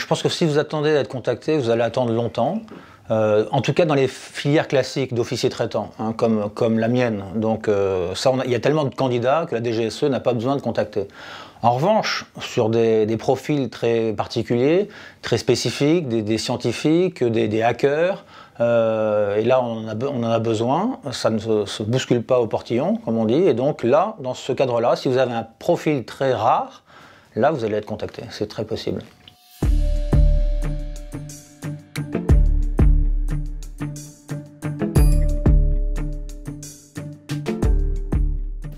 Je pense que si vous attendez d'être contacté, vous allez attendre longtemps. En tout cas dans les filières classiques d'officiers traitants, hein, comme la mienne. Donc il y a tellement de candidats que la DGSE n'a pas besoin de contacter. En revanche, sur des profils très particuliers, très spécifiques, des scientifiques, des hackers, et là on en a besoin, ça ne se bouscule pas au portillon, comme on dit, et donc là, dans ce cadre-là, si vous avez un profil très rare, là vous allez être contacté, c'est très possible.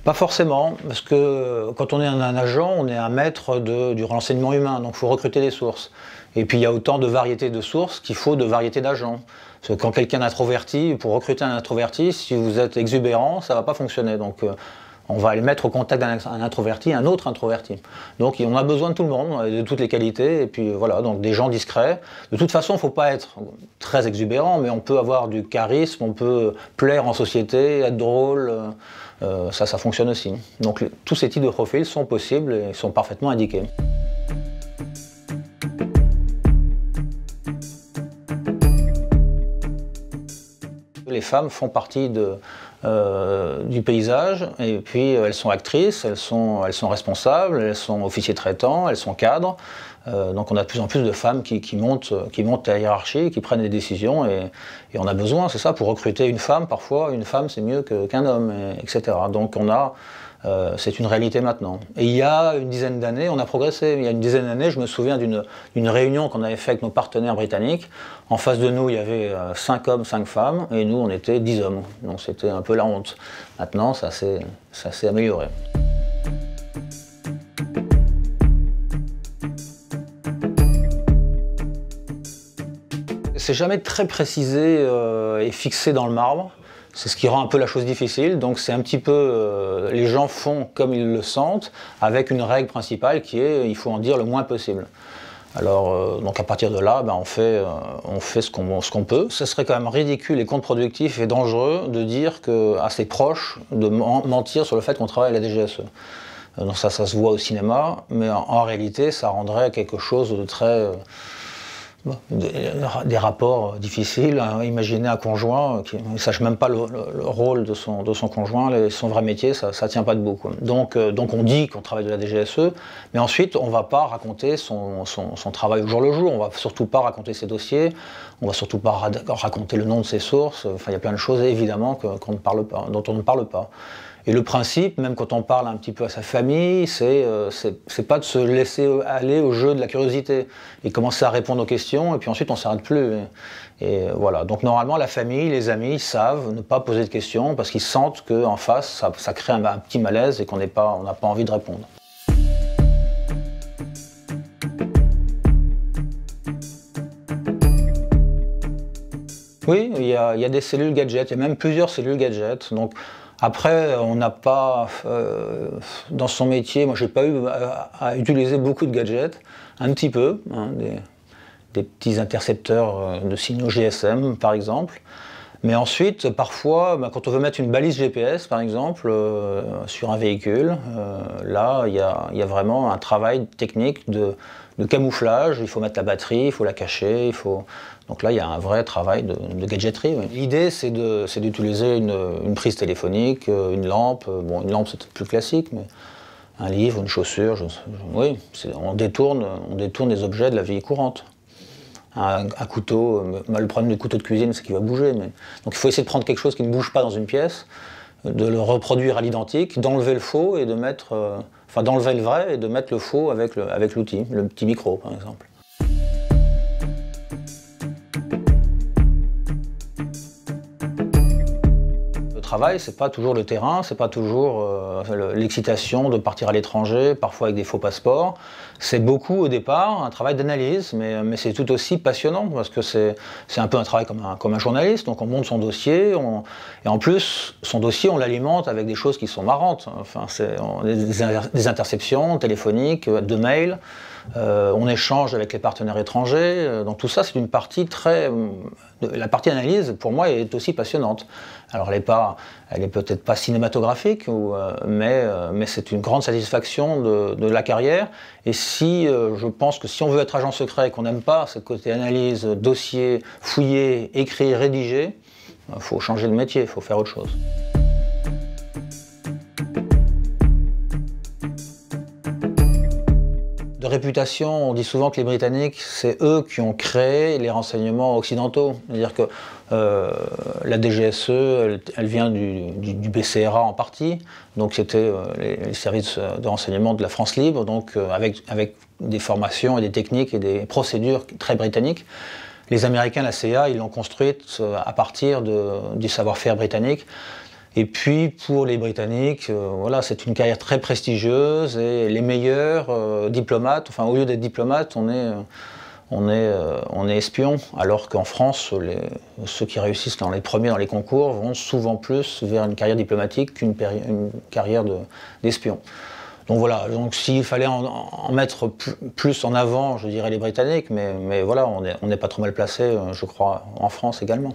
Pas forcément, parce que quand on est un agent, on est un maître du renseignement humain, donc il faut recruter des sources. Et puis il y a autant de variétés de sources qu'il faut de variétés d'agents. Parce que quand quelqu'un est introverti, pour recruter un introverti, si vous êtes exubérant, ça ne va pas fonctionner. Donc on va le mettre au contact d'un introverti, un autre introverti. Donc on a besoin de tout le monde, de toutes les qualités, et puis voilà, donc des gens discrets. De toute façon, il ne faut pas être très exubérant, mais on peut avoir du charisme, on peut plaire en société, être drôle. Ça fonctionne aussi. Donc tous ces types de profils sont possibles et sont parfaitement indiqués. Les femmes font partie du paysage, et puis elles sont actrices, elles sont responsables, elles sont officiers traitants, elles sont cadres. Donc on a de plus en plus de femmes qui montent la hiérarchie, qui prennent des décisions, et on a besoin, c'est ça, pour recruter une femme, parfois une femme c'est mieux qu'un homme, etc. Donc c'est une réalité maintenant. Et il y a une dizaine d'années, on a progressé. Il y a une dizaine d'années, je me souviens d'une réunion qu'on avait faite avec nos partenaires britanniques. En face de nous, il y avait 5 hommes, 5 femmes, et nous, on était 10 hommes. Donc c'était un peu la honte. Maintenant, ça s'est amélioré. C'est jamais très précisé et fixé dans le marbre. C'est ce qui rend un peu la chose difficile, donc c'est un petit peu, les gens font comme ils le sentent, avec une règle principale qui est, il faut en dire le moins possible. Alors, donc à partir de là, on fait ce qu'on peut. Ce serait quand même ridicule et contre-productif et dangereux de dire à ses proches, de mentir sur le fait qu'on travaille à la DGSE. Donc ça se voit au cinéma, mais en réalité, ça rendrait quelque chose de très... des rapports difficiles. Imaginer un conjoint qui ne sache même pas le rôle de son conjoint, son vrai métier, ça ne tient pas debout, quoi. Donc on dit qu'on travaille de la DGSE, mais ensuite on ne va pas raconter son travail au jour le jour, on ne va surtout pas raconter ses dossiers, on ne va surtout pas raconter le nom de ses sources. Enfin, il y a plein de choses évidemment dont on ne parle pas. Et le principe, même quand on parle un petit peu à sa famille, c'est pas de se laisser aller au jeu de la curiosité et commencer à répondre aux questions, et puis ensuite on ne s'arrête plus. Et voilà. Donc normalement, la famille, les amis savent ne pas poser de questions parce qu'ils sentent qu'en face, ça crée un petit malaise et qu'on n'a pas envie de répondre. Oui, il y a des cellules gadgets, il y a même plusieurs cellules gadgets. Donc, après, on n'a pas, dans son métier, moi j'ai pas eu à utiliser beaucoup de gadgets, un petit peu, hein, des petits intercepteurs de signaux GSM par exemple. Mais ensuite, parfois, quand on veut mettre une balise GPS par exemple, sur un véhicule, là il y a vraiment un travail technique de camouflage, il faut mettre la batterie, il faut la cacher, donc là, il y a un vrai travail de gadgeterie. Oui. L'idée, c'est d'utiliser une prise téléphonique, une lampe. Bon, une lampe, c'est plus classique, mais un livre, une chaussure. Oui, on détourne des objets de la vie courante. Un couteau, le problème du couteau de cuisine, c'est qu'il va bouger. Donc il faut essayer de prendre quelque chose qui ne bouge pas dans une pièce, de le reproduire à l'identique, d'enlever le faux et d'enlever le vrai et de mettre le faux avec l'outil, le petit micro, par exemple. Travail, c'est pas toujours le terrain, c'est pas toujours l'excitation de partir à l'étranger, parfois avec des faux passeports. C'est beaucoup au départ un travail d'analyse, mais c'est tout aussi passionnant parce que c'est un peu un travail comme un journaliste. Donc on monte son dossier, et en plus son dossier on l'alimente avec des choses qui sont marrantes. Enfin, des interceptions téléphoniques, de mails. on échange avec les partenaires étrangers, donc tout ça c'est une partie très... La partie analyse pour moi est aussi passionnante. Alors elle est peut-être pas cinématographique, mais c'est une grande satisfaction de la carrière. Et je pense que si on veut être agent secret et qu'on n'aime pas ce côté analyse, dossier, fouiller, écrire, rédiger, il faut changer de métier, il faut faire autre chose. De réputation, on dit souvent que les Britanniques, c'est eux qui ont créé les renseignements occidentaux. C'est-à-dire que la DGSE, elle vient du BCRA en partie, donc c'était les services de renseignement de la France libre, donc avec des formations et des techniques et des procédures très britanniques. Les Américains, la CIA, ils l'ont construite à partir du savoir-faire britannique. Et puis pour les Britanniques, voilà, c'est une carrière très prestigieuse et les meilleurs diplomates, enfin au lieu d'être diplomate, on est espion, alors qu'en France, ceux qui réussissent les premiers dans les concours vont souvent plus vers une carrière diplomatique qu'une carrière d'espion. Donc voilà, donc s'il fallait en mettre plus en avant, je dirais les Britanniques, mais voilà, on n'est pas trop mal placé, je crois, en France également.